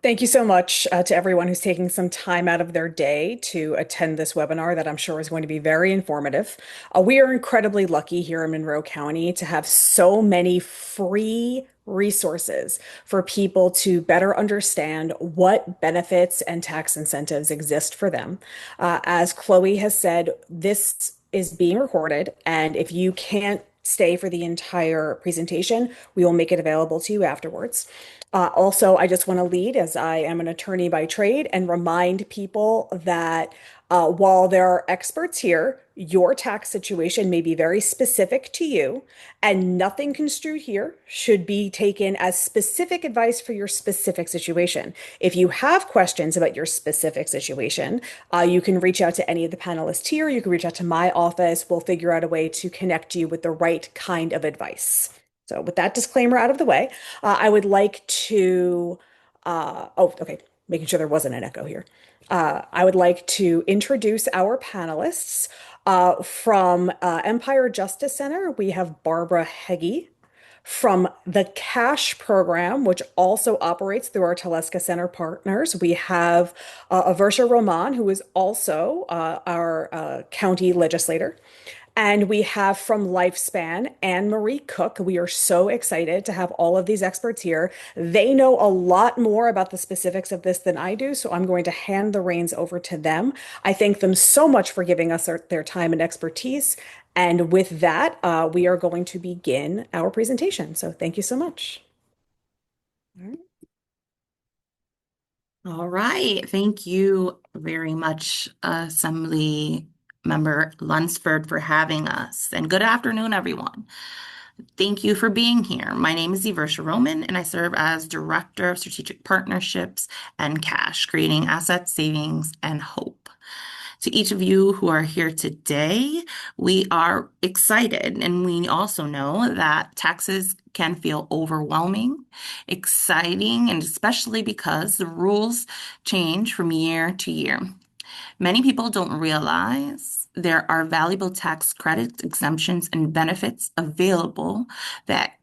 Thank you so much to everyone who's taking some time out of their day to attend this webinar that I'm sure is going to be very informative. We are incredibly lucky here in Monroe County to have so many free resources for people to better understand what benefits and tax incentives exist for them. As Chloe has said, this is being recorded, and if you can't stay for the entire presentation, we will make it available to you afterwards. Also, I just want to lead as I am an attorney by trade and remind people that while there are experts here, your tax situation may be very specific to you, and nothing construed here should be taken as specific advice for your specific situation. If you have questions about your specific situation, you can reach out to any of the panelists here. You can reach out to my office. We'll figure out a way to connect you with the right kind of advice. So, with that disclaimer out of the way, I would like to, oh, okay, making sure there wasn't an echo here. I would like to introduce our panelists. From Empire Justice Center, we have Barbara Heggie. From the CASH program, which also operates through our Teleska Center partners, we have Aversha Roman, who is also our county legislator. And we have from Lifespan, Anne Marie Cook. We are so excited to have all of these experts here. They know a lot more about the specifics of this than I do, so I'm going to hand the reins over to them. I thank them so much for giving us their time and expertise. And with that, we are going to begin our presentation. So thank you so much. All right. Thank you very much, Assembly Member Lunsford, for having us. And good afternoon, everyone. Thank you for being here. My name is Aversha Roman, and I serve as Director of Strategic Partnerships and Cash, creating assets, savings, and hope. To each of you who are here today, we are excited, and we also know that taxes can feel overwhelming, exciting, and especially because the rules change from year to year. Many people don't realize there are valuable tax credits, exemptions, and benefits available that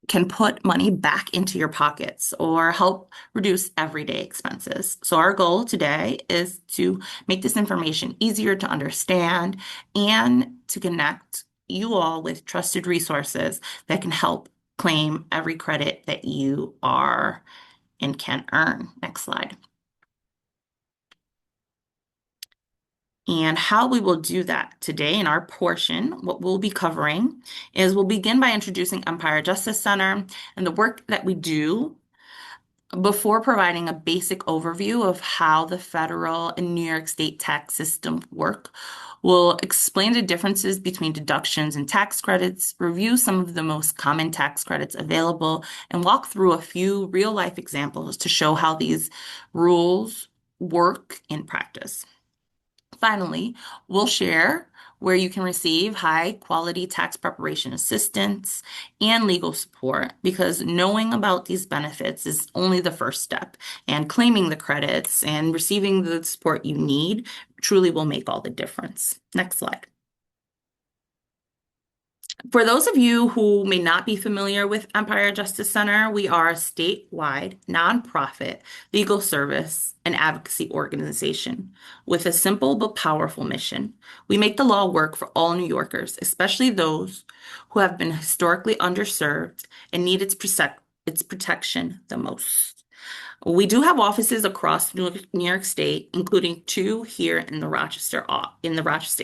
can put money back into your pockets or help reduce everyday expenses. So our goal today is to make this information easier to understand and to connect you all with trusted resources that can help claim every credit that you are and can earn. Next slide. And how we will do that today in our portion, what we'll be covering is we'll begin by introducing Empire Justice Center and the work that we do before providing a basic overview of how the federal and New York State tax system work. We'll explain the differences between deductions and tax credits, review some of the most common tax credits available, and walk through a few real-life examples to show how these rules work in practice. Finally, we'll share where you can receive high quality tax preparation assistance and legal support, because knowing about these benefits is only the first step, and claiming the credits and receiving the support you need truly will make all the difference. Next slide. For those of you who may not be familiar with Empire Justice Center, we are a statewide nonprofit legal service and advocacy organization with a simple but powerful mission. We make the law work for all New Yorkers, especially those who have been historically underserved and need its protection the most. We do have offices across New York State, including two here in the Rochester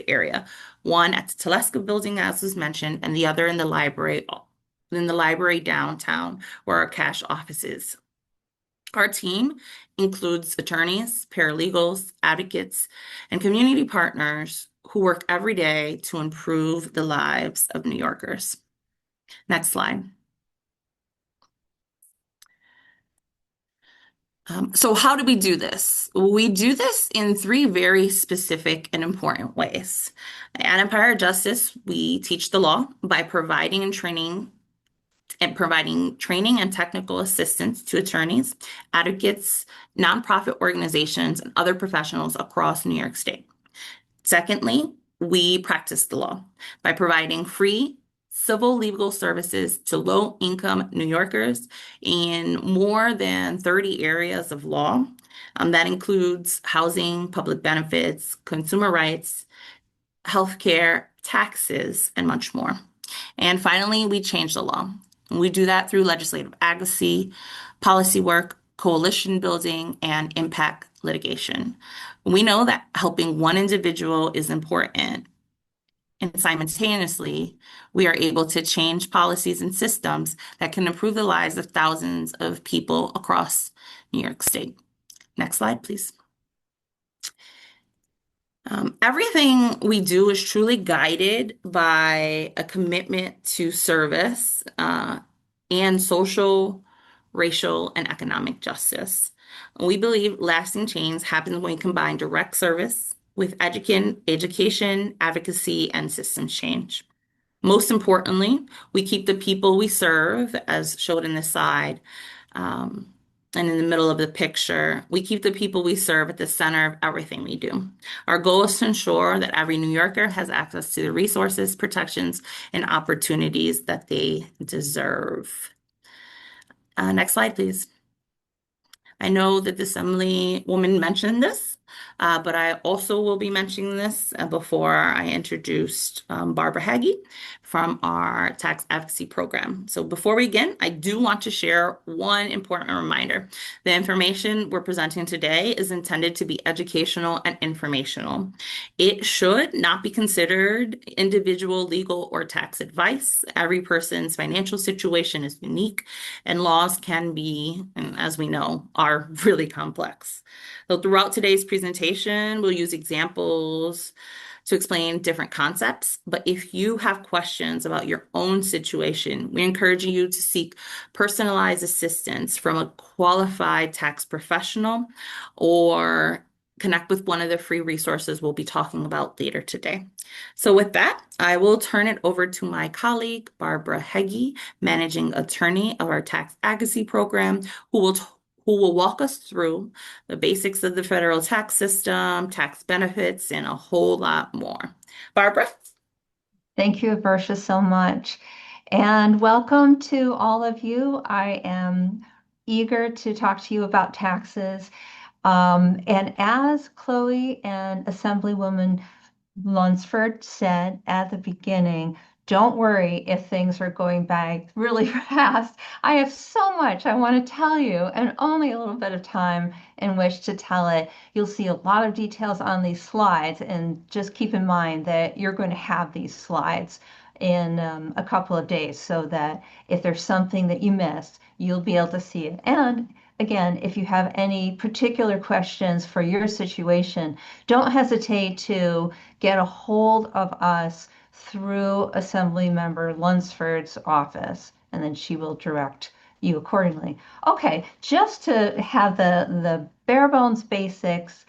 area. One at the Teleska building, as was mentioned, and the other in the library downtown, where our cash office is. Our team includes attorneys, paralegals, advocates, and community partners who work every day to improve the lives of New Yorkers. Next slide. So how do we do this? We do this in three very specific and important ways. At Empire Justice, we teach the law by providing training and technical assistance to attorneys, advocates, nonprofit organizations, and other professionals across New York State. Secondly, we practice the law by providing free, civil legal services to low-income New Yorkers in more than 30 areas of law. That includes housing, public benefits, consumer rights, healthcare, taxes, and much more. And finally, we change the law. We do that through legislative advocacy, policy work, coalition building, and impact litigation. We know that helping one individual is important, and simultaneously, we are able to change policies and systems that can improve the lives of thousands of people across New York State. Next slide, please. Everything we do is truly guided by a commitment to service and social, racial, and economic justice. We believe lasting change happens when we combine direct service with education, advocacy, and systems change. Most importantly, we keep the people we serve, as showed in this slide, um, and in the middle of the picture, we keep the people we serve at the center of everything we do. Our goal is to ensure that every New Yorker has access to the resources, protections, and opportunities that they deserve. Next slide, please. I know that the Assemblywoman mentioned this, but I also will be mentioning this before I introduced Barbara Haggie from our tax advocacy program. So before we begin, I do want to share one important reminder. The information we're presenting today is intended to be educational and informational. It should not be considered individual legal or tax advice. Every person's financial situation is unique, and laws can be, and as we know, are really complex. So throughout today's presentation, we'll use examples to explain different concepts. But if you have questions about your own situation, we encourage you to seek personalized assistance from a qualified tax professional or connect with one of the free resources we'll be talking about later today. So with that, I will turn it over to my colleague, Barbara Heggie, Managing Attorney of our Tax Advocacy Program, who will walk us through the basics of the federal tax system, tax benefits, and a whole lot more. Barbara? Thank you, Versha, so much. And welcome to all of you. I am eager to talk to you about taxes. And as Chloe and Assemblywoman Lunsford said at the beginning, don't worry if things are going by really fast. I have so much I want to tell you and only a little bit of time in which to tell it. You'll see a lot of details on these slides, and just keep in mind that you're going to have these slides in a couple of days so that if there's something that you missed, you'll be able to see it. And again, if you have any particular questions for your situation, don't hesitate to get a hold of us through Assemblymember Lunsford's office, and then she will direct you accordingly. Okay, just to have the bare bones basics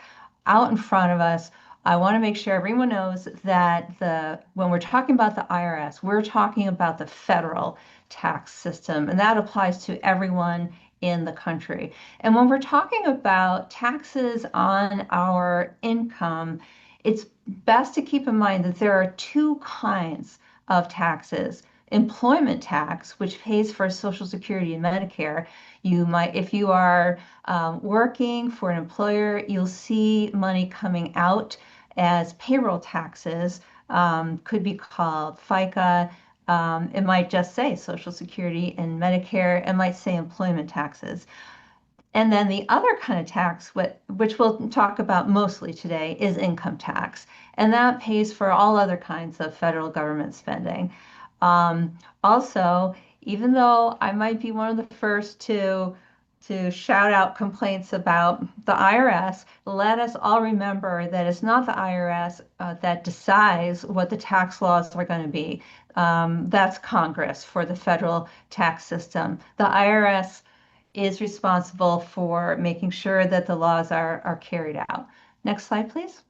out in front of us, I want to make sure everyone knows that when we're talking about the IRS, we're talking about the federal tax system, and that applies to everyone in the country. And when we're talking about taxes on our income, it's best to keep in mind that there are two kinds of taxes. Employment tax, which pays for Social Security and Medicare. You might, if you are working for an employer, you'll see money coming out as payroll taxes, could be called FICA. It might just say Social Security and Medicare. It might say employment taxes. And then the other kind of tax, which we'll talk about mostly today, is income tax. And that pays for all other kinds of federal government spending. Also, even though I might be one of the first to shout out complaints about the IRS, let us all remember that it's not the IRS that decides what the tax laws are going to be. That's Congress for the federal tax system. The IRS is responsible for making sure that the laws are carried out. Next slide, please.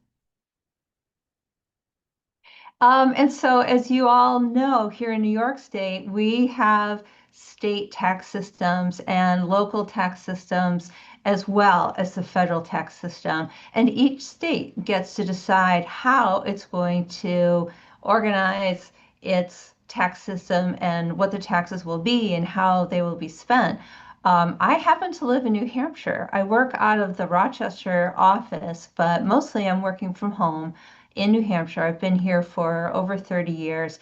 And so, as you all know, here in New York State, we have state tax systems and local tax systems as well as the federal tax system. And each state gets to decide how it's going to organize its tax system and what the taxes will be and how they will be spent. I happen to live in New Hampshire. I work out of the Rochester office, but mostly I'm working from home in New Hampshire. I've been here for over 30 years.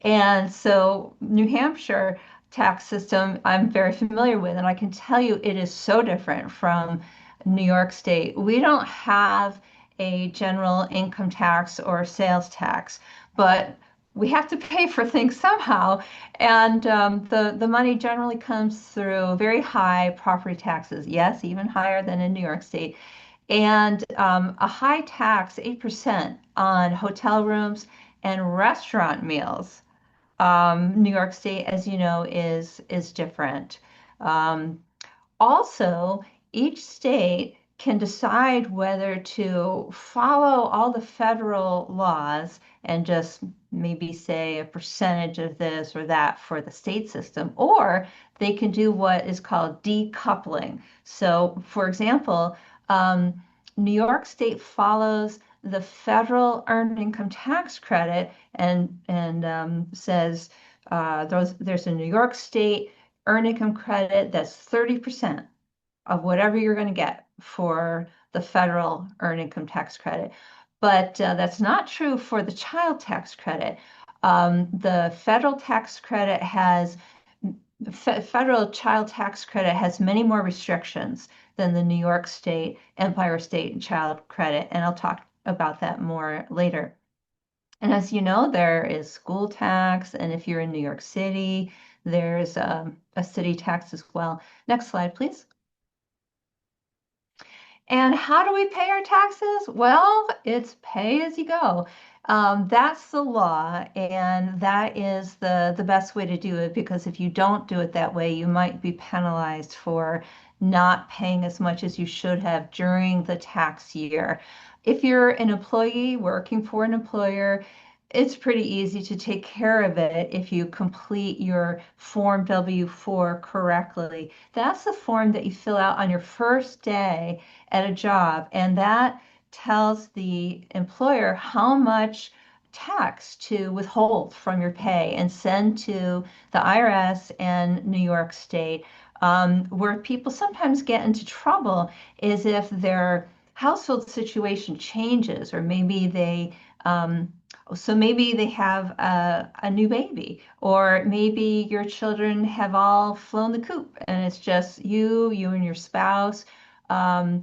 And so, New Hampshire tax system, I'm very familiar with, and I can tell you it is so different from New York State. We don't have a general income tax or sales tax, but we have to pay for things somehow. And the money generally comes through very high property taxes. Yes, even higher than in New York State. And a high tax, 8% on hotel rooms and restaurant meals. New York State, as you know, is different. Um, Also, each state can decide whether to follow all the federal laws and just maybe say a percentage of this or that for the state system, or they can do what is called decoupling. So, for example, um, New York State follows the federal earned income tax credit and says there's a New York State earned income credit that's 30% of whatever you're going to get for the federal earned income tax credit. But that's not true for the child tax credit. The federal tax credit has federal child tax credit has many more restrictions than the New York State Empire State Child Credit, and I'll talk about that more later. And as you know, there is school tax, and if you're in New York City, there's a city tax as well. Next slide, please. And how do we pay our taxes? Well, it's pay as you go. That's the law, and that is the best way to do it because if you don't do it that way, you might be penalized for not paying as much as you should have during the tax year. If you're an employee working for an employer, it's pretty easy to take care of it if you complete your Form W-4 correctly. That's the form that you fill out on your first day at a job, and that tells the employer how much tax to withhold from your pay and send to the IRS and New York State. Where people sometimes get into trouble is if their household situation changes, or maybe maybe they have a new baby, or maybe your children have all flown the coop and it's just you and your spouse. Um,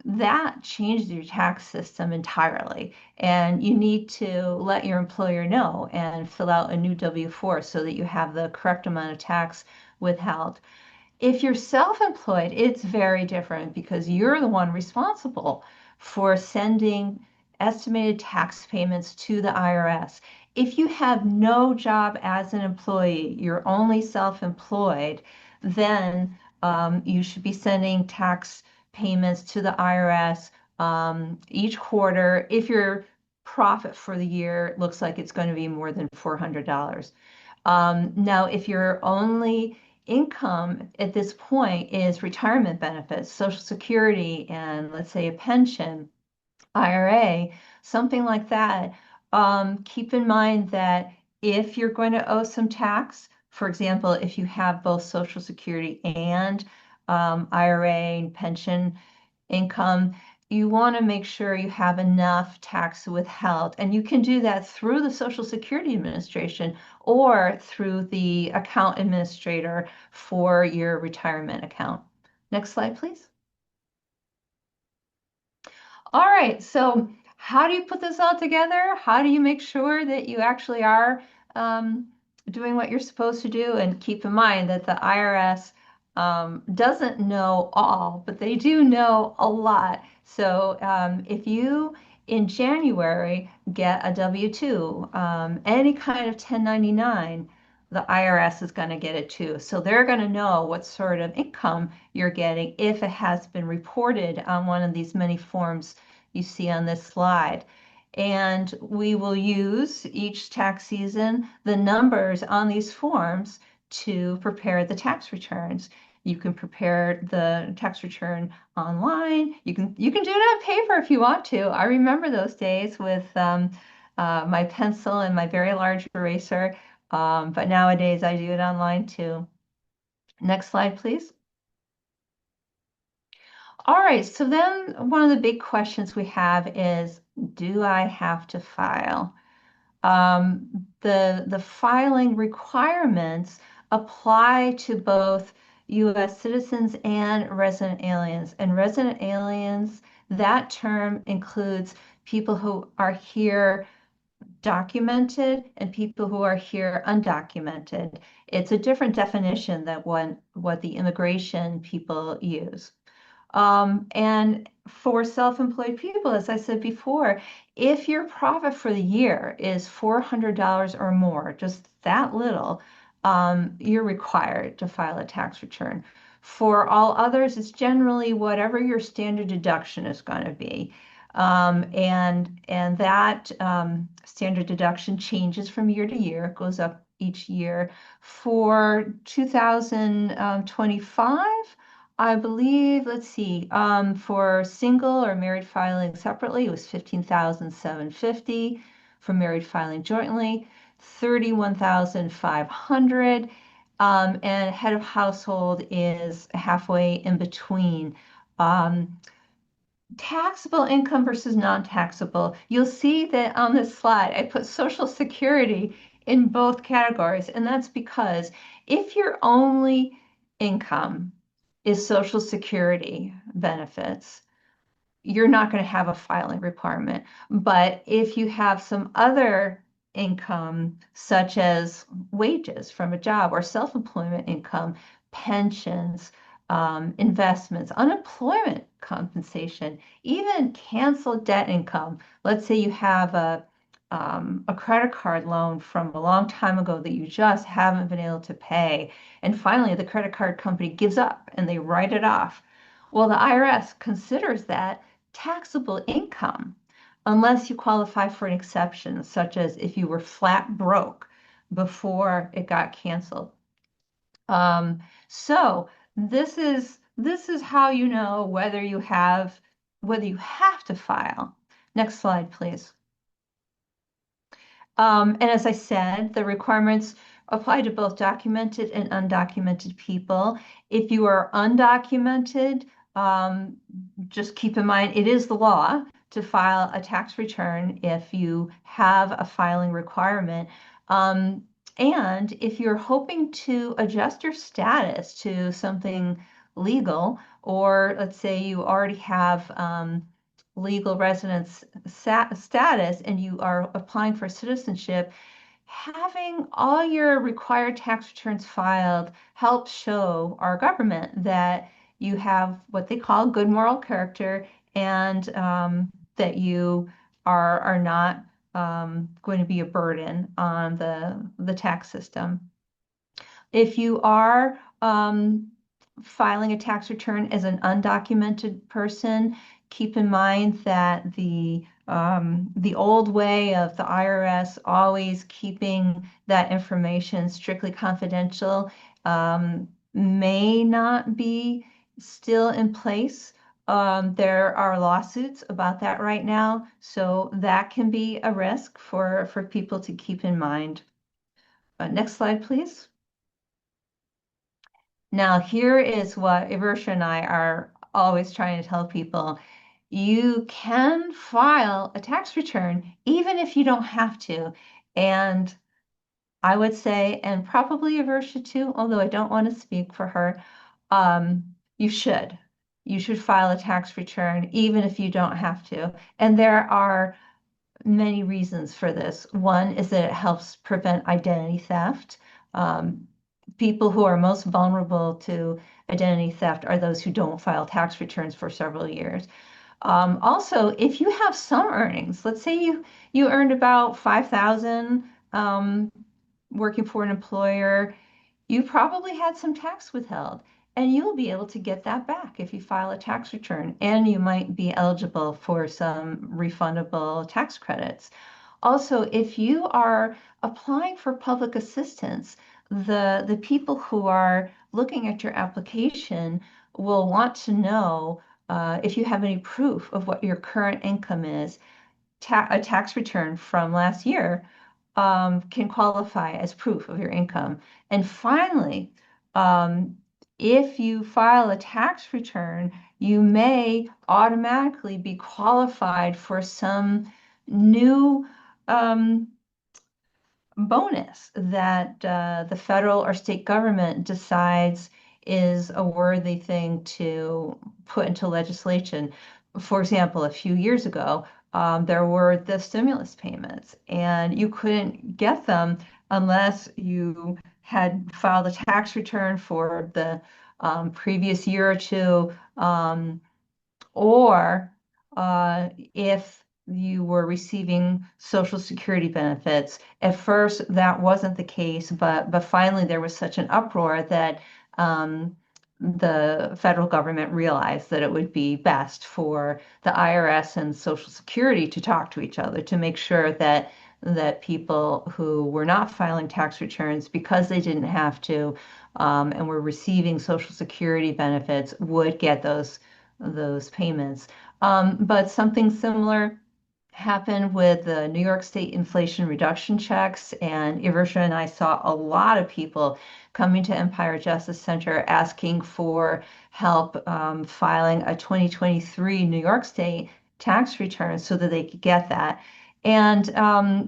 that changes your tax system entirely. And you need to let your employer know and fill out a new W-4 so that you have the correct amount of tax withheld. If you're self-employed, it's very different because you're the one responsible for sending estimated tax payments to the IRS. If you have no job as an employee, you're only self-employed, then you should be sending tax payments to the IRS each quarter if your profit for the year looks like it's going to be more than $400. Now, if your only income at this point is retirement benefits, Social Security, and let's say a pension, IRA, something like that, keep in mind that if you're going to owe some tax, for example, if you have both Social Security and IRA and pension income, you want to make sure you have enough tax withheld. And you can do that through the Social Security Administration or through the account administrator for your retirement account. Next slide, please. All right, so how do you put this all together? How do you make sure that you actually are um, doing what you're supposed to do? And keep in mind that the IRS doesn't know all, but they do know a lot. So if you in January get a W-2, any kind of 1099, the IRS is going to get it too. So they're going to know what sort of income you're getting if it has been reported on one of these many forms you see on this slide. And we will use each tax season the numbers on these forms to prepare the tax returns. You can prepare the tax return online. You can do it on paper if you want to. I remember those days with my pencil and my very large eraser. But nowadays I do it online too. Next slide, please. All right, so then one of the big questions we have is, do I have to file? The filing requirements apply to both U.S. citizens and resident aliens. And resident aliens, that term includes people who are here documented and people who are here undocumented. It's a different definition than what the immigration people use. And for self-employed people, as I said before, if your profit for the year is $400 or more, just that little, you're required to file a tax return. For all others, it's generally whatever your standard deduction is going to be. And that standard deduction changes from year to year. It goes up each year. For 2025, I believe, let's see, for single or married filing separately, it was 15,750. For married filing jointly, 31,500. And head of household is halfway in between. Um, Taxable income versus non-taxable. You'll see that on this slide, I put Social Security in both categories, and that's because if your only income is Social Security benefits, you're not going to have a filing requirement. But if you have some other income, such as wages from a job or self-employment income, pensions, investments, unemployment compensation, even canceled debt income. Let's say you have a credit card loan from a long time ago that you just haven't been able to pay. And finally, the credit card company gives up and they write it off. Well, the IRS considers that taxable income unless you qualify for an exception, such as if you were flat broke before it got canceled. So this is how you know whether you have to file. Next slide, please. And as I said, the requirements apply to both documented and undocumented people. If you are undocumented, just keep in mind it is the law to file a tax return if you have a filing requirement. And if you're hoping to adjust your status to something legal, or let's say you already have legal residence status and you are applying for citizenship, having all your required tax returns filed helps show our government that you have what they call good moral character and that you are not going to be a burden on the tax system. If you are filing a tax return as an undocumented person, keep in mind that the old way of the IRS always keeping that information strictly confidential may not be still in place. There are lawsuits about that right now, so that can be a risk for people to keep in mind. Next slide, please. Now, here is what Iversha and I are always trying to tell people. You can file a tax return even if you don't have to. And I would say, and probably Iversha too, although I don't want to speak for her, you should. You should file a tax return even if you don't have to. And there are many reasons for this. One is that it helps prevent identity theft. People who are most vulnerable to identity theft are those who don't file tax returns for several years. Also, if you have some earnings, let's say you earned about 5,000 working for an employer, you probably had some tax withheld, and you'll be able to get that back if you file a tax return, and you might be eligible for some refundable tax credits. Also, if you are applying for public assistance, the people who are looking at your application will want to know if you have any proof of what your current income is. A tax return from last year can qualify as proof of your income. And finally, um, if you file a tax return, you may automatically be qualified for some new um, bonus that the federal or state government decides is a worthy thing to put into legislation. For example, a few years ago, there were the stimulus payments, and you couldn't get them unless you had filed a tax return for the previous year or two. Or if you were receiving Social Security benefits. At first, that wasn't the case, but finally there was such an uproar that the federal government realized that it would be best for the IRS and Social Security to talk to each other to make sure that people who were not filing tax returns because they didn't have to and were receiving Social Security benefits would get those payments. But something similar happened with the New York State inflation reduction checks, and Iversha and I saw a lot of people coming to Empire Justice Center asking for help filing a 2023 New York State tax return so that they could get that. And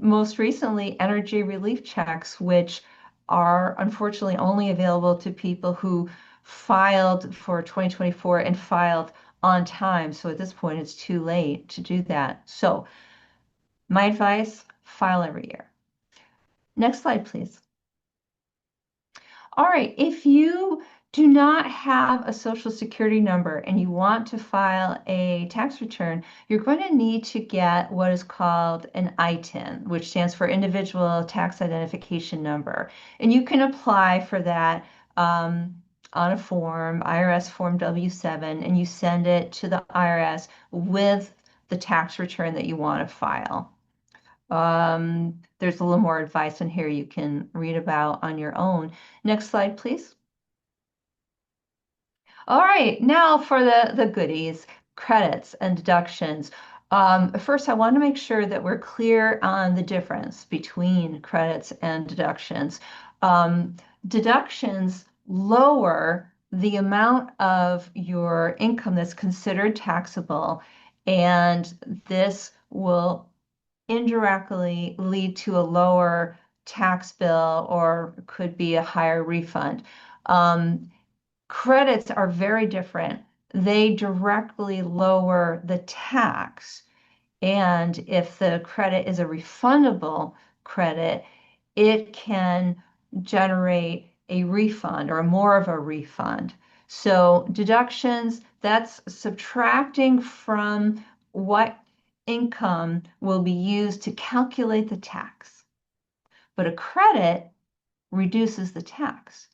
most recently, energy relief checks, which are unfortunately only available to people who filed for 2024 and filed on time. So at this point, it's too late to do that. So my advice, file every year. Next slide, please. All right, if you do not have a Social Security number and you want to file a tax return, you're going to need to get what is called an ITIN, which stands for Individual Tax Identification Number. And you can apply for that on a form, IRS Form W-7, and you send it to the IRS with the tax return that you want to file. There's a little more advice in here you can read about on your own. Next slide, please. All right, now for the goodies, credits and deductions. First, I want to make sure that we're clear on the difference between credits and deductions. Deductions lower the amount of your income that's considered taxable, and this will indirectly lead to a lower tax bill or could be a higher refund. Credits are very different. They directly lower the tax. And if the credit is a refundable credit, it can generate a refund or more of a refund. So deductions, that's subtracting from what income will be used to calculate the tax. But a credit reduces the tax.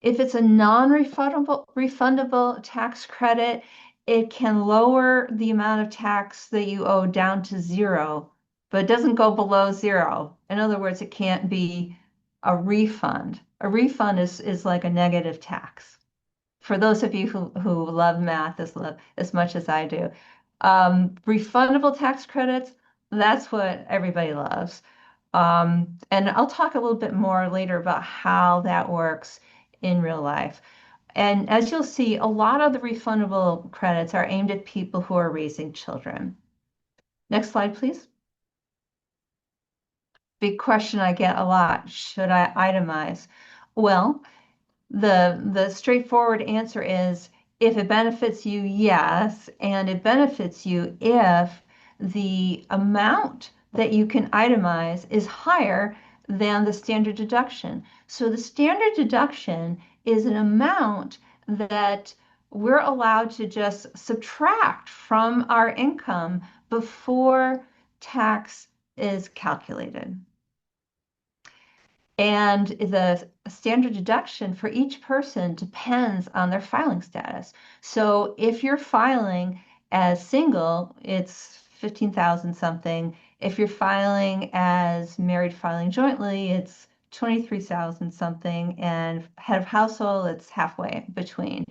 If it's a non-refundable tax credit, it can lower the amount of tax that you owe down to zero, but it doesn't go below zero. In other words, it can't be a refund. A refund is like a negative tax. For those of you who love math as much as I do, refundable tax credits, that's what everybody loves. And I'll talk a little bit more later about how that works in real life. And as you'll see, a lot of the refundable credits are aimed at people who are raising children. Next slide, please. Big question I get a lot. Should I itemize? Well, the straightforward answer is if it benefits you, yes, and it benefits you if the amount that you can itemize is higher than the standard deduction. So the standard deduction is an amount that we're allowed to just subtract from our income before tax is calculated. And the standard deduction for each person depends on their filing status. So if you're filing as single, it's 15,000 something. If you're filing as married filing jointly, it's 23,000 something. And head of household, it's halfway between.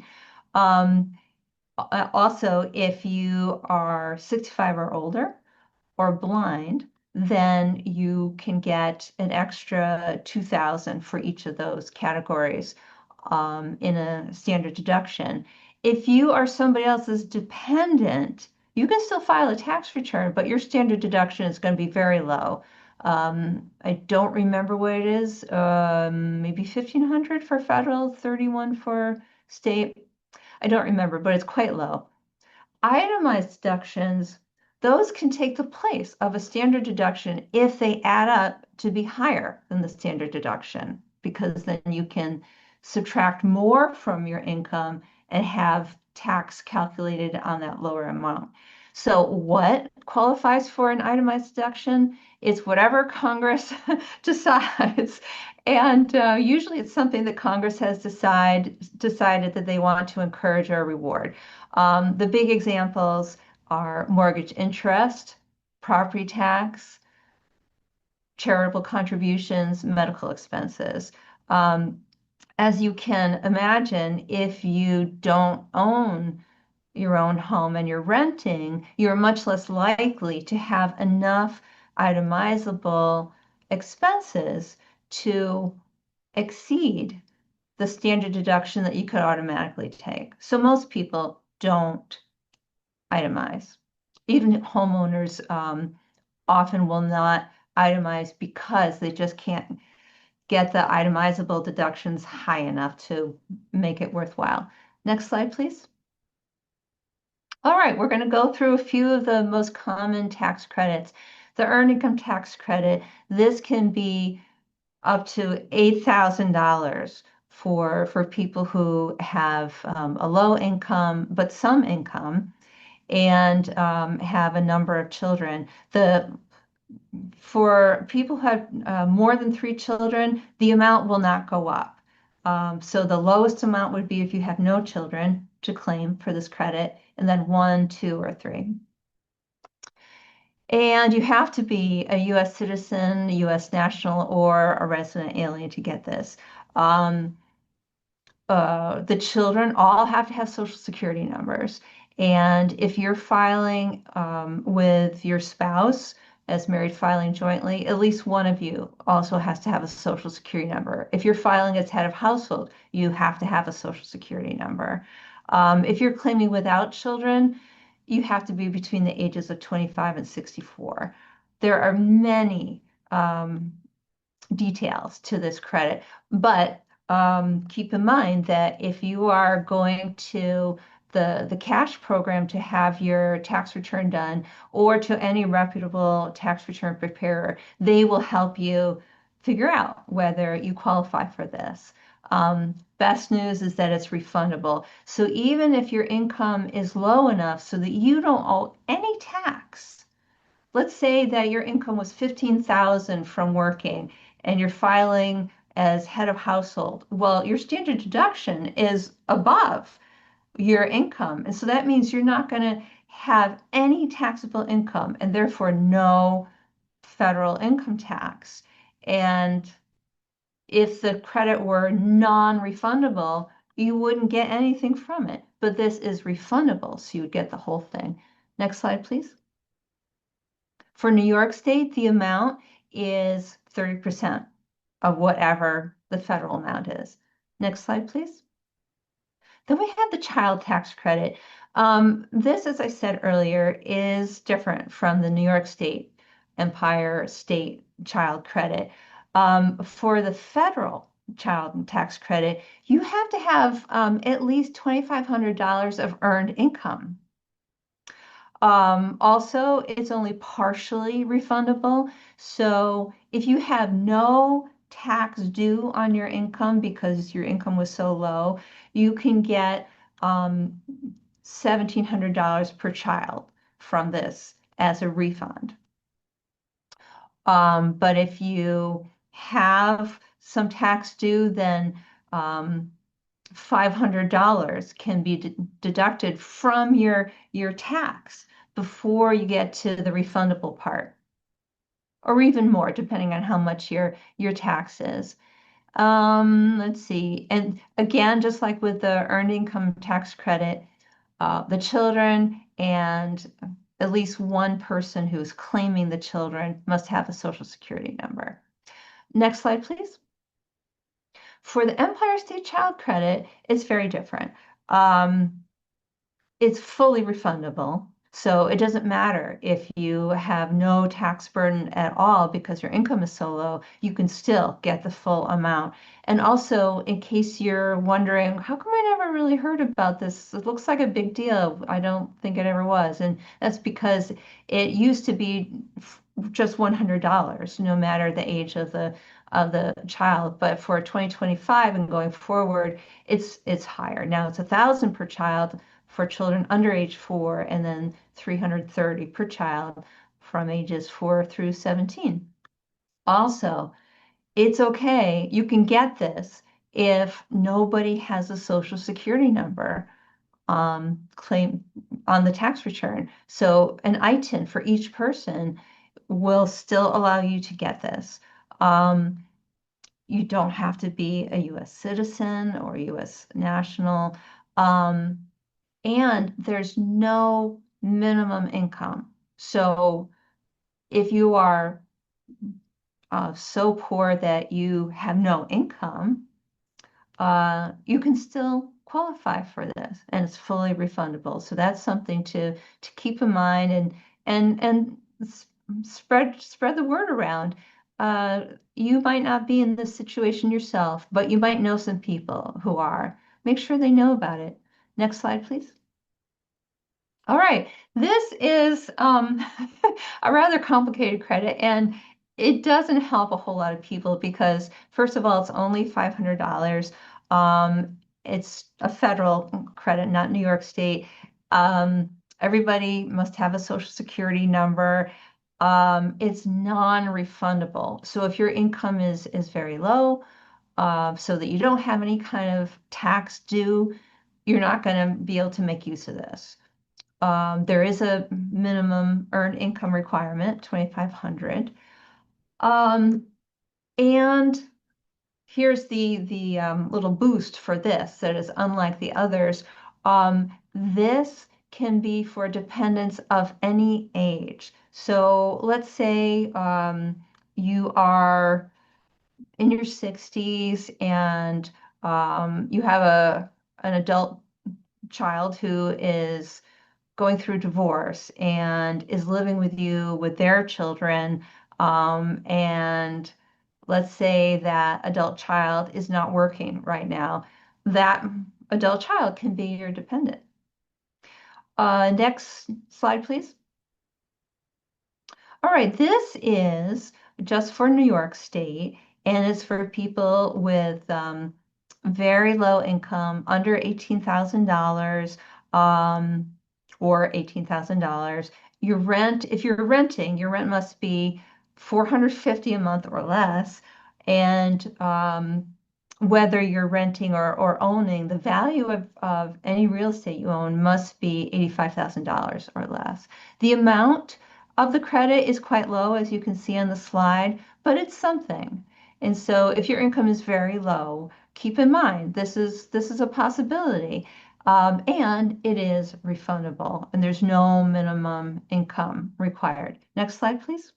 Also, if you are 65 or older or blind, then you can get an extra 2,000 for each of those categories in a standard deduction. If you are somebody else's dependent, you can still file a tax return, but your standard deduction is going to be very low. I don't remember what it is. Maybe 1,500 for federal, 31 for state. I don't remember, but it's quite low. Itemized deductions, those can take the place of a standard deduction if they add up to be higher than the standard deduction, because then you can subtract more from your income and have tax calculated on that lower amount. So what qualifies for an itemized deduction? It's whatever Congress decides. And usually it's something that Congress has decided that they want to encourage or reward. The big examples are mortgage interest, property tax, charitable contributions, medical expenses. Um, as you can imagine, if you don't own your own home and you're renting, you're much less likely to have enough itemizable expenses to exceed the standard deduction that you could automatically take. So most people don't itemize. Even homeowners often will not itemize because they just can't get the itemizable deductions high enough to make it worthwhile. Next slide, please. All right, we're going to go through a few of the most common tax credits. The earned income tax credit, this can be up to $8,000 for people who have a low income, but some income, and have a number of children. For people who have more than 3 children, the amount will not go up. So the lowest amount would be if you have no children to claim for this credit, and then 1, 2, or 3. And you have to be a U.S. citizen, a U.S. national, or a resident alien to get this. The children all have to have social security numbers. And if you're filing with your spouse as married filing jointly, at least one of you also has to have a social security number. If you're filing as head of household, you have to have a social security number. If you're claiming without children, you have to be between the ages of 25 and 64. There are many details to this credit, but keep in mind that if you are going to the cash program to have your tax return done, or to any reputable tax return preparer, they will help you figure out whether you qualify for this. Best news is that it's refundable. So even if your income is low enough so that you don't owe any tax, let's say that your income was 15,000 from working and you're filing as head of household. Well, your standard deduction is above your income. And so that means you're not going to have any taxable income and therefore no federal income tax. And if the credit were non-refundable, you wouldn't get anything from it. But this is refundable, so you would get the whole thing. Next slide, please. For New York State, the amount is 30% of whatever the federal amount is. Next slide, please. Then we have the child tax credit. This, as I said earlier, is different from the New York State Empire State Child Credit. For the federal child tax credit, you have to have at least $2,500 of earned income. Also, it's only partially refundable. So if you have no tax due on your income because your income was so low, you can get $1,700 per child from this as a refund. But if you have some tax due, then $500 can be deducted from your tax before you get to the refundable part, or even more, depending on how much your tax is. Let's see. And again, just like with the earned income tax credit, the children and at least one person who's claiming the children must have a Social Security number. Next slide, please. For the Empire State Child Credit, it's very different. It's fully refundable. So it doesn't matter if you have no tax burden at all because your income is so low, you can still get the full amount. And also, in case you're wondering, how come I never really heard about this? It looks like a big deal. I don't think it ever was. And that's because it used to be just $100, no matter the age of the child. But for 2025 and going forward, it's higher. Now it's 1,000 per child for children under age 4, and then 330 per child from ages 4 through 17. Also, it's okay. You can get this if nobody has a Social Security number claim on the tax return. So an ITIN for each person will still allow you to get this. You don't have to be a U.S. citizen or U.S. national. And there's no minimum income. So if you are so poor that you have no income, you can still qualify for this, and it's fully refundable. So that's something to keep in mind, and spread the word around. You might not be in this situation yourself, but you might know some people who are. Make sure they know about it. Next slide, please. All right, this is a rather complicated credit, and it doesn't help a whole lot of people because, first of all, it's only $500. It's a federal credit, not New York State. Everybody must have a Social Security number. It's non-refundable. So if your income is very low, so that you don't have any kind of tax due, you're not going to be able to make use of this. There is a minimum earned income requirement, 2,500. And here's the little boost for this that is unlike the others. This can be for dependents of any age. So let's say you are in your 60s and you have an adult child who is going through divorce and is living with you with their children. And let's say that adult child is not working right now. That adult child can be your dependent. Next slide, please. All right, this is just for New York State, and it's for people with very low income, under $18,000 or $18,000. Your rent, if you're renting, your rent must be $450 a month or less. And whether you're renting or owning, the value of any real estate you own must be $85,000 or less. The amount of the credit is quite low, as you can see on the slide, but it's something. And so if your income is very low, keep in mind this is a possibility. And it is refundable, and there's no minimum income required. Next slide, please.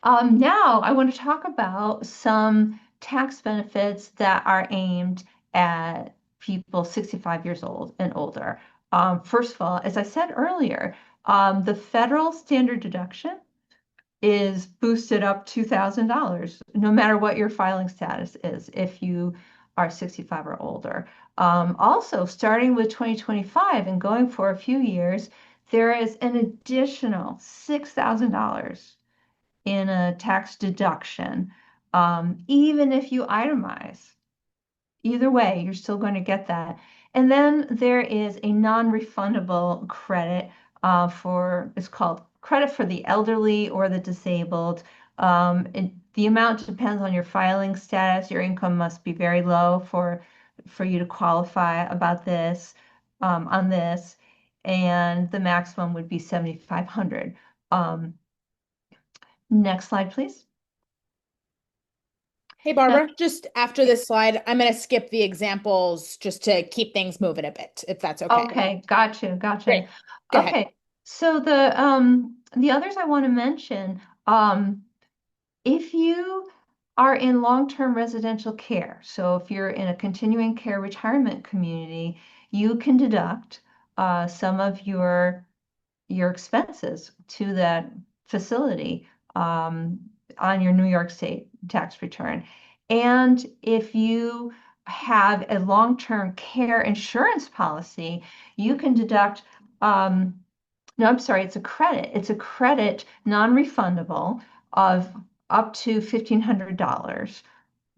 Now I want to talk about some tax benefits that are aimed at people 65 years old and older. First of all, as I said earlier, the federal standard deduction is boosted up $2,000, no matter what your filing status is, if you are 65 or older. Also, starting with 2025 and going for a few years, there is an additional $6,000 in a tax deduction, even if you itemize. Either way, you're still going to get that. And then there is a non-refundable credit it's called credit for the elderly or the disabled. The amount depends on your filing status. Your income must be very low for you to qualify about this, on this. And the maximum would be $7,500. Next slide, please. Hey, Now, Barbara, just after this slide, I'm going to skip the examples just to keep things moving a bit, if that's okay. okay, gotcha. Great. Go ahead. Okay, so the others I want to mention, if you are in long-term residential care, so if you're in a continuing care retirement community, you can deduct some of your expenses to that facility on your New York State tax return. And if you have a long-term care insurance policy, you can deduct, no, I'm sorry, it's a credit. It's a credit non-refundable of up to $1,500.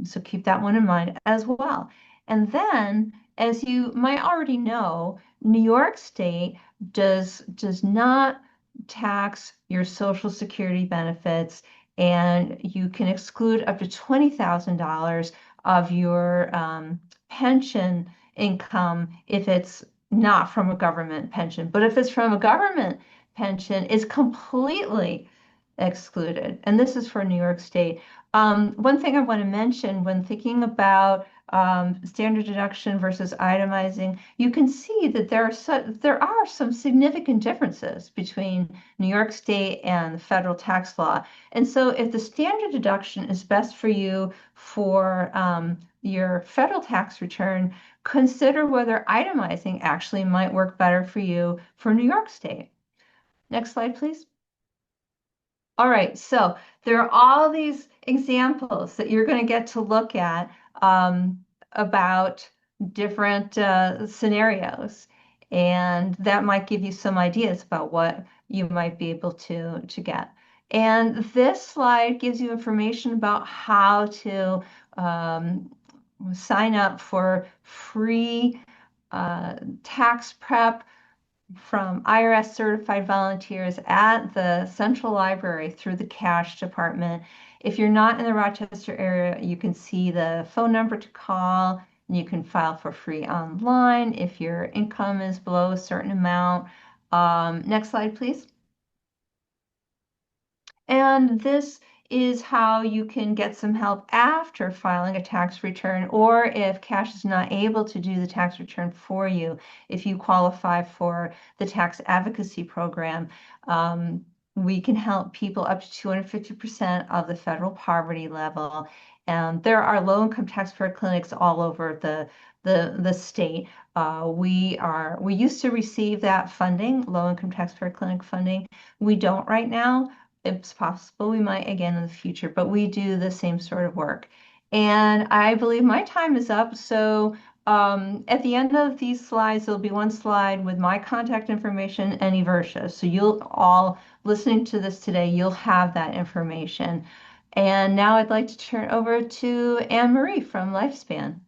So keep that one in mind as well. And then, as you might already know, New York State does not tax your Social Security benefits, and you can exclude up to $20,000 of your pension income if it's not from a government pension. But if it's from a government pension, it's completely excluded. And this is for New York State. One thing I want to mention when thinking about standard deduction versus itemizing, you can see that there are some significant differences between New York State and the federal tax law. And so if the standard deduction is best for you for your federal tax return, consider whether itemizing actually might work better for you for New York State. Next slide, please. All right, so there are all these examples that you're going to get to look at about different scenarios, and that might give you some ideas about what you might be able to get. And this slide gives you information about how to sign up for free tax prep from IRS certified volunteers at the Central Library through the cash department. If you're not in the Rochester area, you can see the phone number to call and you can file for free online if your income is below a certain amount. Next slide, please. And this is how you can get some help after filing a tax return, or if cash is not able to do the tax return for you, if you qualify for the tax advocacy program. We can help people up to 250% of the federal poverty level. And there are low-income taxpayer clinics all over the state. We used to receive that funding, low-income taxpayer clinic funding. We don't right now. It's possible we might again in the future, but we do the same sort of work. And I believe my time is up. So at the end of these slides, there'll be one slide with my contact information and Eversha. So you'll all listening to this today, you'll have that information. And now I'd like to turn over to Anne Marie from Lifespan.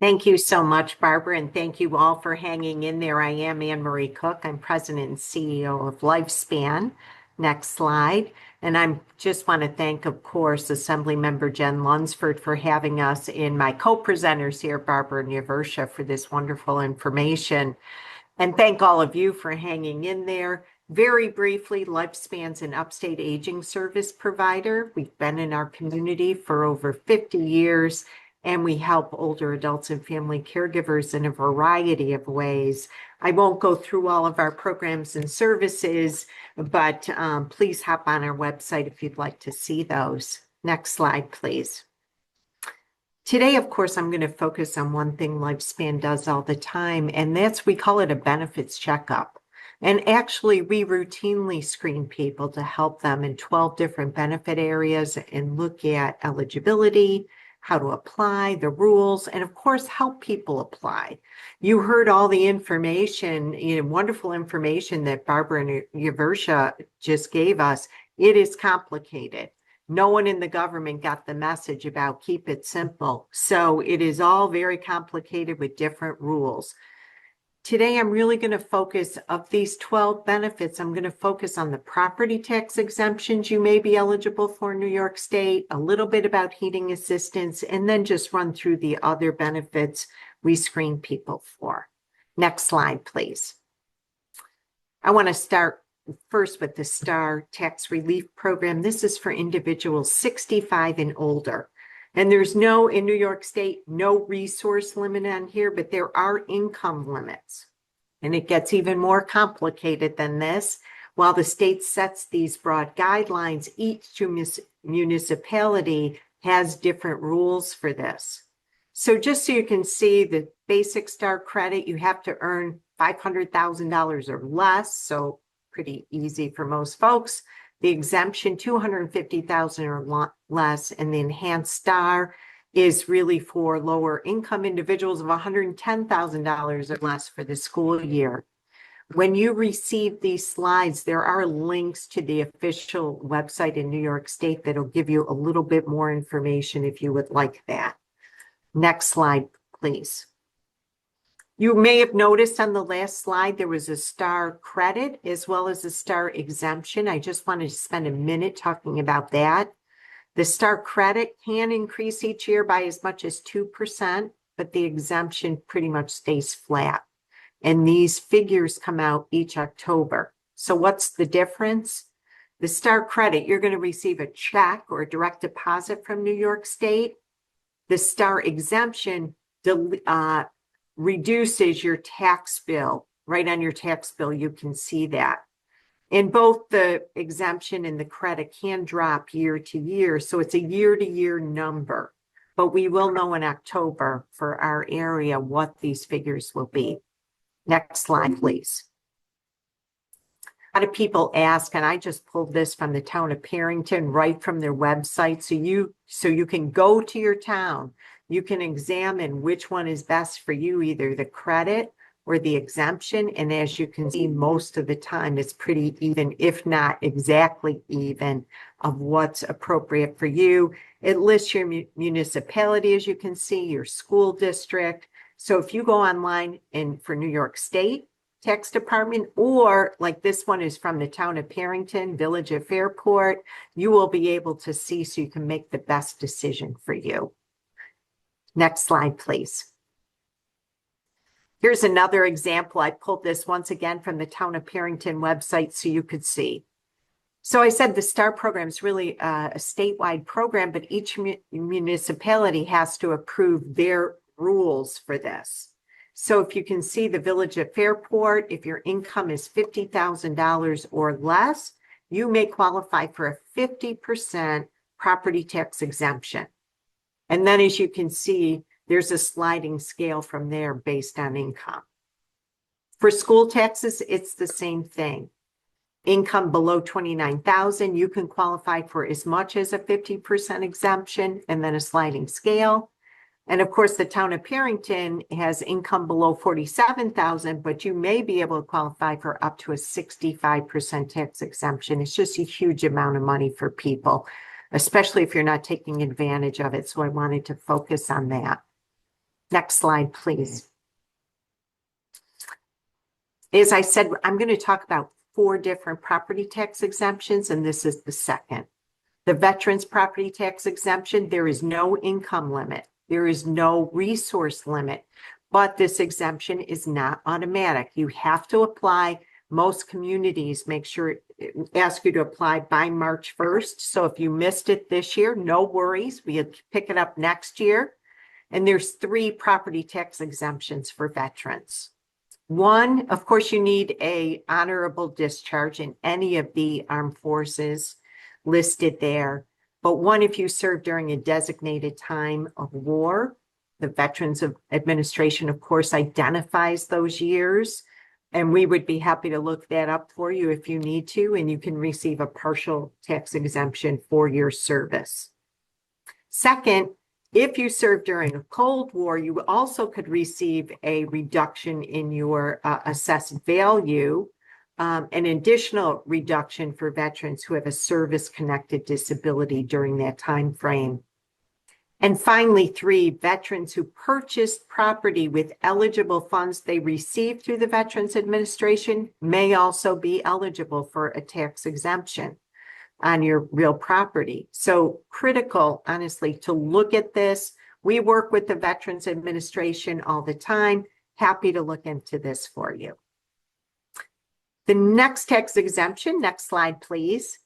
Thank you so much, Barbara, and thank you all for hanging in there. I am Anne Marie Cook. I'm President and CEO of Lifespan. Next slide. And I just want to thank, of course, Assemblymember Jen Lunsford for having us and my co-presenters here, Barbara and Yaversha, for this wonderful information. And thank all of you for hanging in there. Very briefly, Lifespan's an upstate aging service provider. We've been in our community for over 50 years. And we help older adults and family caregivers in a variety of ways. I won't go through all of our programs and services, but please hop on our website if you'd like to see those. Next slide, please. Today, of course, I'm going to focus on one thing Lifespan does all the time, and we call it a benefits checkup. And actually, we routinely screen people to help them in 12 different benefit areas and look at eligibility, how to apply, the rules, and of course, help people apply. You heard all the information, wonderful information that Barbara and Yaversha just gave us. It is complicated. No one in the government got the message about keep it simple. So it is all very complicated with different rules. Today, I'm really going to focus of these 12 benefits. I'm going to focus on the property tax exemptions you may be eligible for in New York State, a little bit about heating assistance, and then just run through the other benefits we screen people for. Next slide, please. I want to start first with the STAR Tax Relief Program. This is for individuals 65 and older. And there's no, in New York State, no resource limit on here, but there are income limits. And it gets even more complicated than this. While the state sets these broad guidelines, each municipality has different rules for this. So just so you can see the basic STAR credit, you have to earn $500,000 or less. So pretty easy for most folks. The exemption, $250,000 or less, and the enhanced STAR is really for lower income individuals of $110,000 or less for the school year. When you receive these slides, there are links to the official website in New York State that'll give you a little bit more information if you would like that. Next slide, please. You may have noticed on the last slide, there was a STAR credit as well as a STAR exemption. I just wanted to spend a minute talking about that. The STAR credit can increase each year by as much as 2%, but the exemption pretty much stays flat. And these figures come out each October. So what's the difference? The STAR credit, you're going to receive a check or a direct deposit from New York State. The STAR exemption reduces your tax bill. Right on your tax bill, you can see that. And both the exemption and the credit can drop year to year. So it's a year-to-year number. But we will know in October for our area what these figures will be. Next slide, please. A lot of people ask, and I just pulled this from the town of Perrington right from their website. So you can go to your town. You can examine which one is best for you, either the credit or the exemption. And as you can see, most of the time it's pretty even, if not exactly even, of what's appropriate for you. It lists your municipality, as you can see, your school district. So if you go online and for New York State Tax Department, or like this one is from the town of Perrington, Village of Fairport, you will be able to see so you can make the best decision for you. Next slide, please. Here's another example. I pulled this once again from the town of Perrington website so you could see. So I said the STAR program is really a statewide program, but each municipality has to approve their rules for this. So if you can see the Village of Fairport, if your income is $50,000 or less, you may qualify for a 50% property tax exemption. And then as you can see, there's a sliding scale from there based on income. For school taxes, it's the same thing. Income below $29,000, you can qualify for as much as a 50% exemption and then a sliding scale. And of course, the town of Perrington has income below $47,000, but you may be able to qualify for up to a 65% tax exemption. It's just a huge amount of money for people, especially if you're not taking advantage of it. So I wanted to focus on that. Next slide, please. As I said, I'm going to talk about 4 different property tax exemptions, and this is the second. The veterans property tax exemption, there is no income limit. There is no resource limit, but this exemption is not automatic. You have to apply. Most communities ask you to apply by March 1st. So if you missed it this year, no worries. We'll pick it up next year. And there's 3 property tax exemptions for veterans. One, of course, you need an honorable discharge in any of the armed forces listed there. But one, if you serve during a designated time of war, the Veterans Administration, of course, identifies those years. And we would be happy to look that up for you if you need to, and you can receive a partial tax exemption for your service. Second, if you served during a Cold War, you also could receive a reduction in your assessed value, an additional reduction for veterans who have a service-connected disability during that time frame. And finally, 3, veterans who purchased property with eligible funds they received through the Veterans Administration may also be eligible for a tax exemption on your real property. So critical, honestly, to look at this. We work with the Veterans Administration all the time. Happy to look into this for you. The next tax exemption, next slide, please.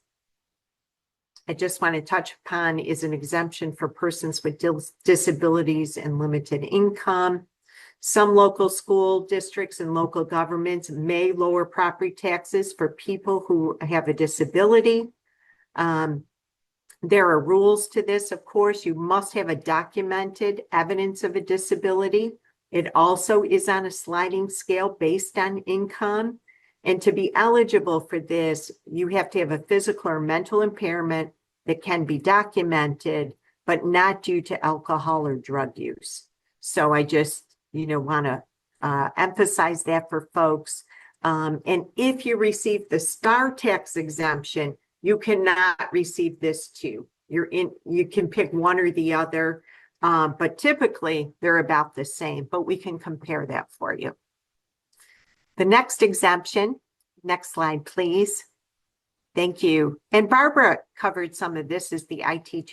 I just want to touch upon is an exemption for persons with disabilities and limited income. Some local school districts and local governments may lower property taxes for people who have a disability. There are rules to this, of course. You must have a documented evidence of a disability. It also is on a sliding scale based on income. And to be eligible for this, you have to have a physical or mental impairment that can be documented, but not due to alcohol or drug use. So I just, want to emphasize that for folks. And if you receive the STAR tax exemption, you cannot receive this too. You can pick one or the other, but typically they're about the same, but we can compare that for you. The next exemption, next slide, please. Thank you. And Barbara covered some of this, is the IT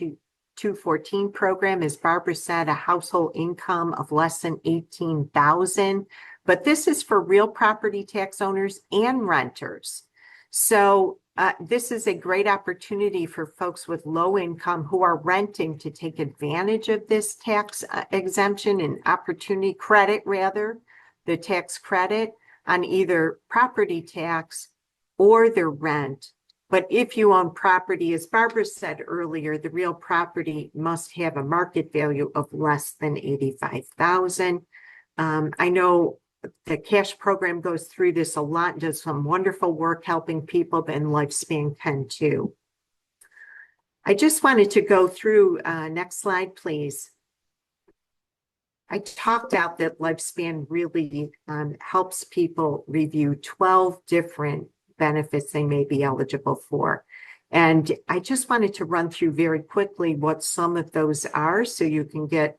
214 program. As Barbara said, a household income of less than $18,000, but this is for real property tax owners and renters. So this is a great opportunity for folks with low income who are renting to take advantage of this tax exemption and opportunity credit, rather, the tax credit on either property tax or their rent. But if you own property, as Barbara said earlier, the real property must have a market value of less than $85,000. I know the cash program goes through this a lot and does some wonderful work helping people, and Lifespan can too. I just wanted to go through, next slide, please. I talked out that Lifespan really helps people review 12 different benefits they may be eligible for. And I just wanted to run through very quickly what some of those are so you can get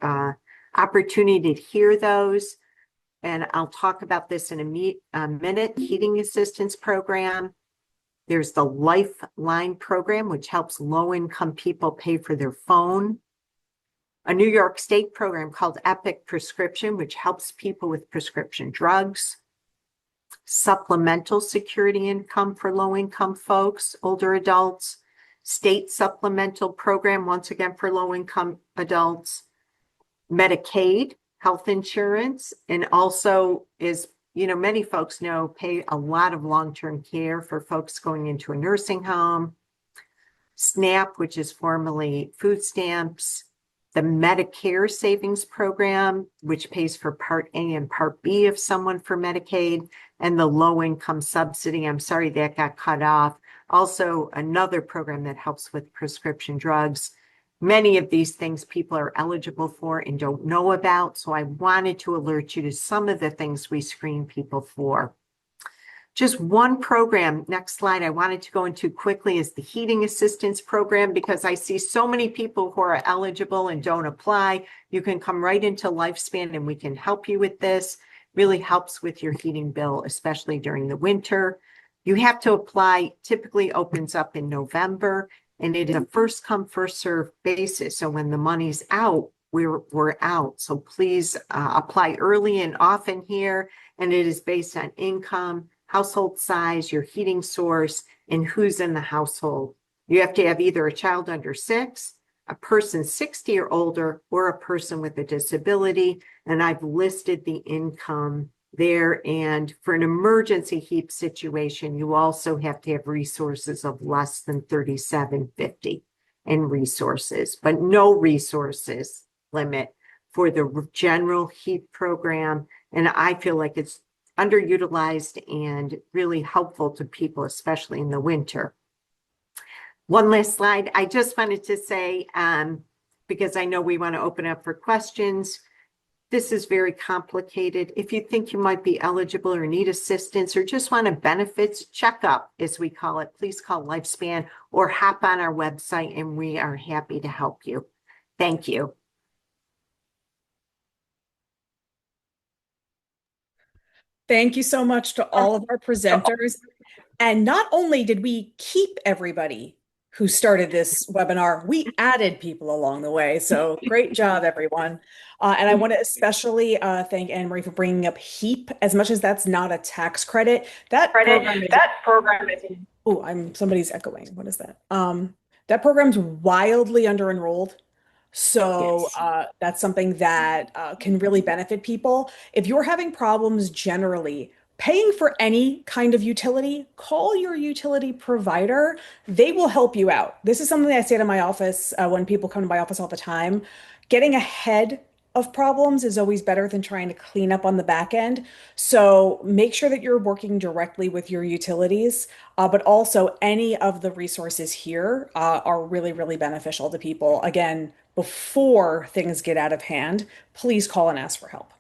opportunity to hear those. And I'll talk about this in a minute. Heating assistance program. There's the Lifeline program, which helps low-income people pay for their phone. A New York State program called Epic Prescription, which helps people with prescription drugs. Supplemental security income for low-income folks, older adults. State supplemental program, once again, for low-income adults. Medicaid, health insurance, and also is, many folks know, pay a lot of long-term care for folks going into a nursing home. SNAP, which is formerly food stamps. The Medicare Savings Program, which pays for Part A and Part B of someone for Medicaid, and the low income subsidy. I'm sorry that got cut off. Also, another program that helps with prescription drugs. Many of these things people are eligible for and don't know about. So I wanted to alert you to some of the things we screen people for. Just one program, next slide, I wanted to go into quickly is the heating assistance program, because I see so many people who are eligible and don't apply. You can come right into Lifespan and we can help you with this. Really helps with your heating bill, especially during the winter. You have to apply, typically opens up in November, and it is a first come, first serve basis. So when the money's out, we're out. So please apply early and often here. And it is based on income, household size, your heating source, and who's in the household. You have to have either a child under 6, a person 60 or older, or a person with a disability. And I've listed the income there. And for an emergency heat situation, you also have to have resources of less than $37.50 in resources, but no resources limit for the general heat program. And I feel like it's underutilized and really helpful to people, especially in the winter. One last slide. I just wanted to say, because I know we want to open up for questions, this is very complicated. If you think you might be eligible or need assistance or just want a benefits checkup, as we call it, please call Lifespan or hop on our website and we are happy to help you. Thank you. Thank you so much to all of our presenters. And not only did we keep everybody who started this webinar. We added people along the way, so great job, everyone. And I want to especially thank Anne Marie for bringing up HEAP. As much as that's not a tax credit, that program is. Oh, somebody's echoing. What is that? That program's wildly under enrolled. So Yes. that's something that can really benefit people. If you're having problems generally paying for any kind of utility, call your utility provider. They will help you out. This is something I say to my office when people come to my office all the time. Getting ahead of problems is always better than trying to clean up on the back end. So make sure that you're working directly with your utilities, but also any of the resources here are really, really beneficial to people. Again, before things get out of hand, please call and ask for help.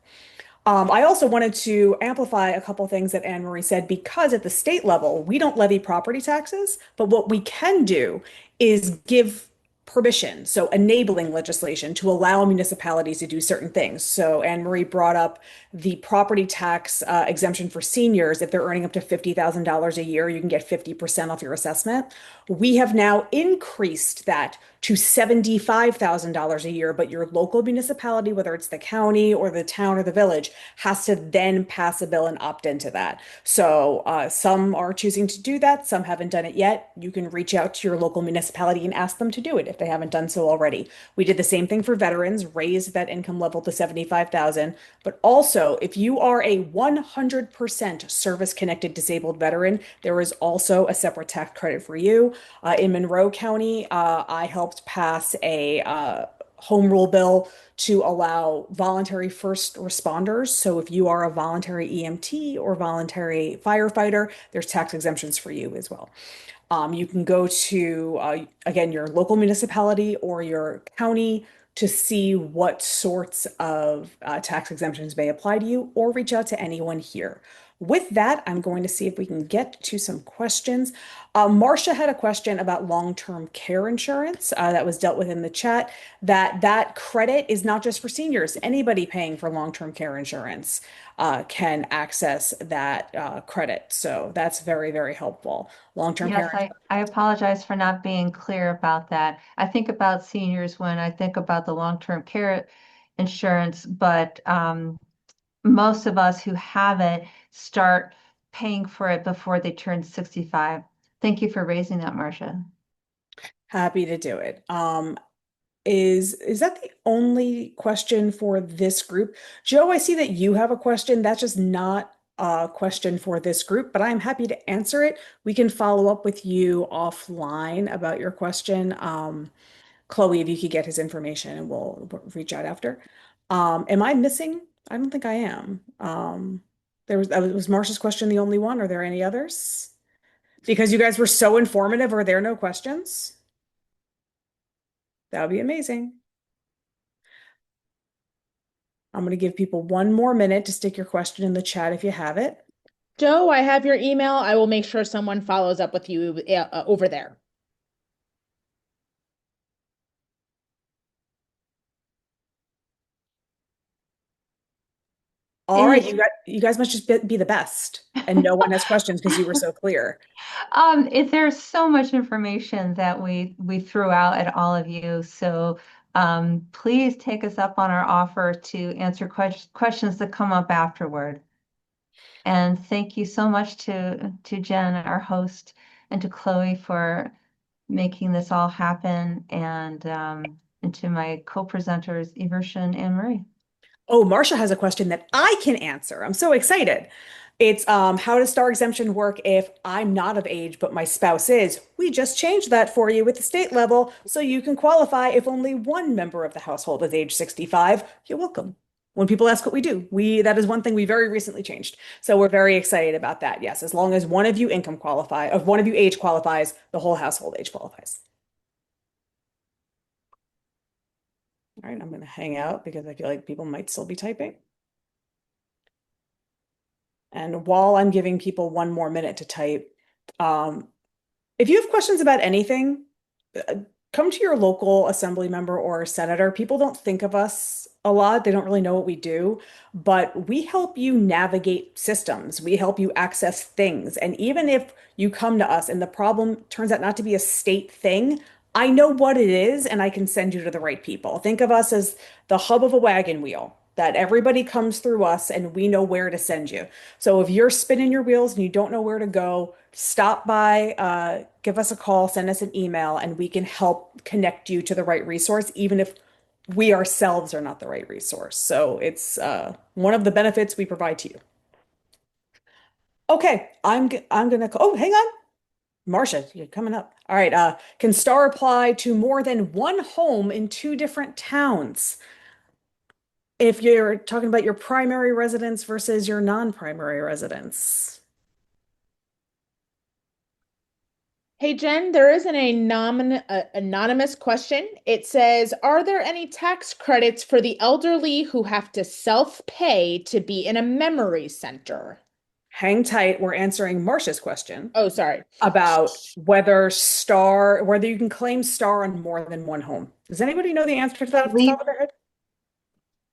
I also wanted to amplify a couple things that Anne Marie said because at the state level, we don't levy property taxes, but what we can do is give permission, so enabling legislation to allow municipalities to do certain things. So Anne Marie brought up the property tax exemption for seniors. If they're earning up to $50,000 a year, you can get 50% off your assessment. We have now increased that to $75,000 a year, but your local municipality, whether it's the county or the town or the village, has to then pass a bill and opt into that. So some are choosing to do that, some haven't done it yet. You can reach out to your local municipality and ask them to do it if they haven't done so already. We did the same thing for veterans, raised that income level to 75,000. But also, if you are a 100% service-connected disabled veteran, there is also a separate tax credit for you. In Monroe County, I helped pass a home rule bill to allow voluntary first responders. So if you are a voluntary EMT or voluntary firefighter, there's tax exemptions for you as well. You can go to, again, your local municipality or your county to see what sorts of tax exemptions may apply to you, or reach out to anyone here. With that, I'm going to see if we can get to some questions. Marcia had a question about long-term care insurance that was dealt with in the chat, that credit is not just for seniors. Anybody paying for long-term care insurance can access that credit. So that's very, very helpful. Long-term Yes, care. I apologize for not being clear about that. I think about seniors when I think about the long-term care insurance, but most of us who have it start paying for it before they turn 65. Thank you for raising that, Marcia. Happy to do it. Is that the only question for this group? Joe, I see that you have a question. That's just not a question for this group, but I'm happy to answer it. We can follow up with you offline about your question. Chloe, if you could get his information and we'll reach out after. Am I missing? I don't think I am. Was Marcia's question the only one? Are there any others? Because you guys were so informative, are there no questions? That would be amazing. I'm going to give people one more minute to stick your question in the chat if you have it. Joe, I have your email. I will make sure someone follows up with you over there. All right, you guys must just be the best, and no one has questions because you were so clear. There's so much information that we threw out at all of you. So please take us up on our offer to answer questions that come up afterward. And thank you so much to Jen, our host, and to Chloe for making this all happen, and to my co-presenters, Eversha and Anne Marie. Oh, Marcia has a question that I can answer. I'm so excited. It's how does star exemption work if I'm not of age, but my spouse is? We just changed that for you at the state level, so you can qualify if only one member of the household is age 65. You're welcome. When people ask what we do, that is one thing we very recently changed. So we're very excited about that. Yes, as long as one of you one of you age qualifies, the whole household age qualifies. All right, I'm going to hang out because I feel like people might still be typing. And while I'm giving people one more minute to type, if you have questions about anything, come to your local assembly member or senator. People don't think of us a lot. They don't really know what we do, but we help you navigate systems. We help you access things. And even if you come to us and the problem turns out not to be a state thing, I know what it is and I can send you to the right people. Think of us as the hub of a wagon wheel, that everybody comes through us and we know where to send you. So if you're spinning your wheels and you don't know where to go, stop by, give us a call, send us an email, and we can help connect you to the right resource, even if we ourselves are not the right resource. So it's one of the benefits we provide to you. Okay, I'm gonna oh, hang on. Marcia, you're coming up. All right, can star apply to more than one home in two different towns? If you're talking about your primary residence versus your non-primary residence. Hey Jen, there is an anonymous question. It says, are there any tax credits for the elderly who have to self-pay to be in a memory center? Hang tight, we're answering Marcia's question Oh, sorry. about whether you can claim star on more than one home. Does anybody know the answer to that off the believe top of their head?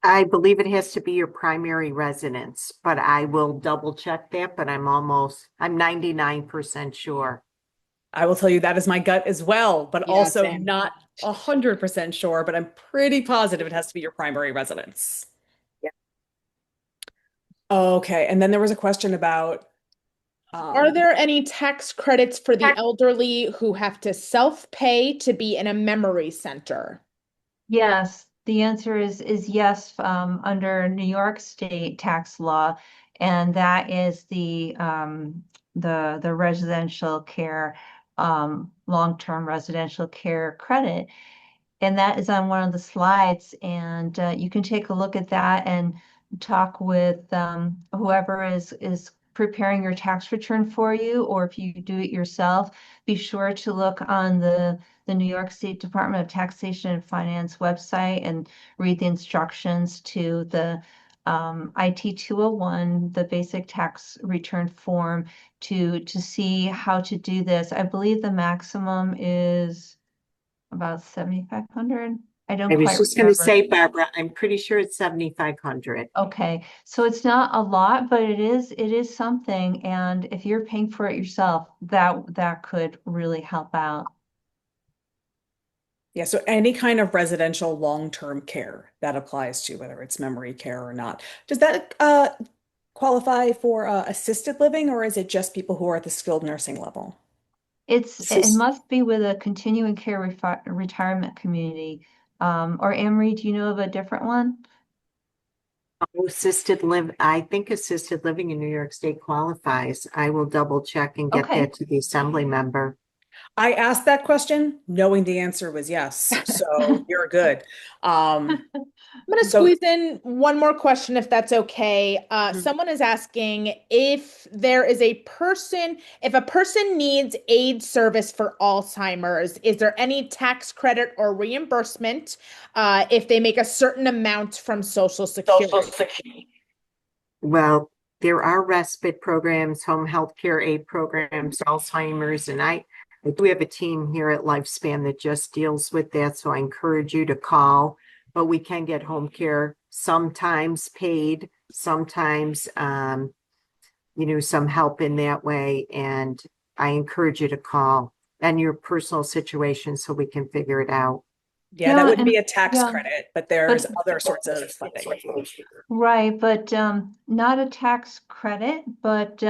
I believe it has to be your primary residence, but I will double check that, but I'm 99% sure. I will tell you that is my gut as well, but Yeah, also same. not 100% sure, but I'm pretty positive it has to be your primary residence. Yeah. Okay, and then there was a question about Are um, there any tax credits for the elderly who have to self-pay to be in a memory center? Yes, the answer is yes, under New York State tax law, and that is the residential care, long-term residential care credit. And that is on one of the slides, and you can take a look at that and talk with whoever is preparing your tax return for you, or if you do it yourself, be sure to look on the New York State Department of Taxation and Finance website and read the instructions to the IT 201, the basic tax return form, to see how to do this. I believe the maximum is about 7,500. I don't I was quite just going to remember. say, Barbara, I'm pretty sure it's 7,500. Okay, so it's not a lot, but it is something. And if you're paying for it yourself, that could really help out. yeah, so any kind of residential long-term care that applies to whether it's memory care or not. Does that qualify for assisted living or is it just people who are at the skilled nursing level? It must be with a continuing care retirement community. Or Emery, do you know of a different one? I think assisted living in New York State qualifies. I will double check and get Okay. that to the assembly member. I asked that question knowing the answer was yes. So you're good. Um, I'm going to so squeeze in one more question if that's okay. Mhm. Someone is asking if a person needs aid service for Alzheimer's, is there any tax credit or reimbursement if they make a certain amount from Social Security? Well, there are respite programs, home health care aid programs, Alzheimer's, and I do have a team here at Lifespan that just deals with that. So I encourage you to call, but we can get home care sometimes paid, sometimes, some help in that way. And I encourage you to call and your personal situation so we can figure it out. yeah, that Yeah, wouldn't be and a tax yeah, credit, but there's but other sorts of funding. right, but not a tax credit, but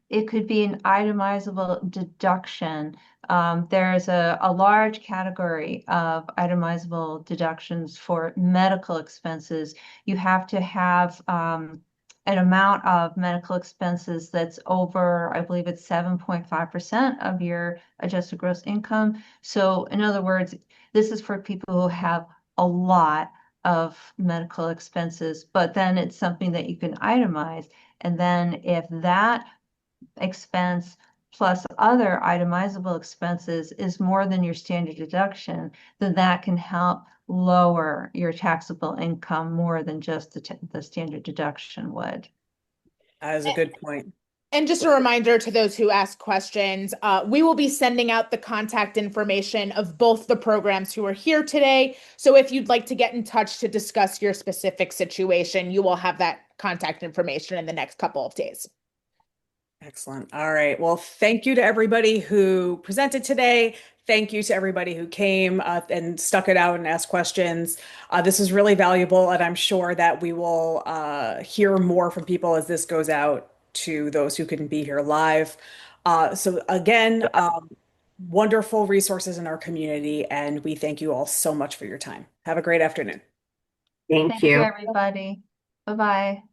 it could be an itemizable deduction. There's a large category of itemizable deductions for medical expenses. You have to have an amount of medical expenses that's over, I believe it's 7.5% of your adjusted gross income. So in other words, this is for people who have a lot of medical expenses, but then it's something that you can itemize. And then if that expense plus other itemizable expenses is more than your standard deduction, then that can help lower your taxable income more than just the standard deduction would. That is a good point. And just a reminder to those who ask questions, we will be sending out the contact information of both the programs who are here today. So if you'd like to get in touch to discuss your specific situation, you will have that contact information in the next couple of days. Excellent. All right. Well, thank you to everybody who presented today. Thank you to everybody who came and stuck it out and asked questions. This is really valuable, and I'm sure that we will hear more from people as this goes out to those who couldn't be here live. So again, wonderful resources in our community, and we thank you all so much for your time. Have a great afternoon. Thank Thank you, you. everybody. Bye-bye.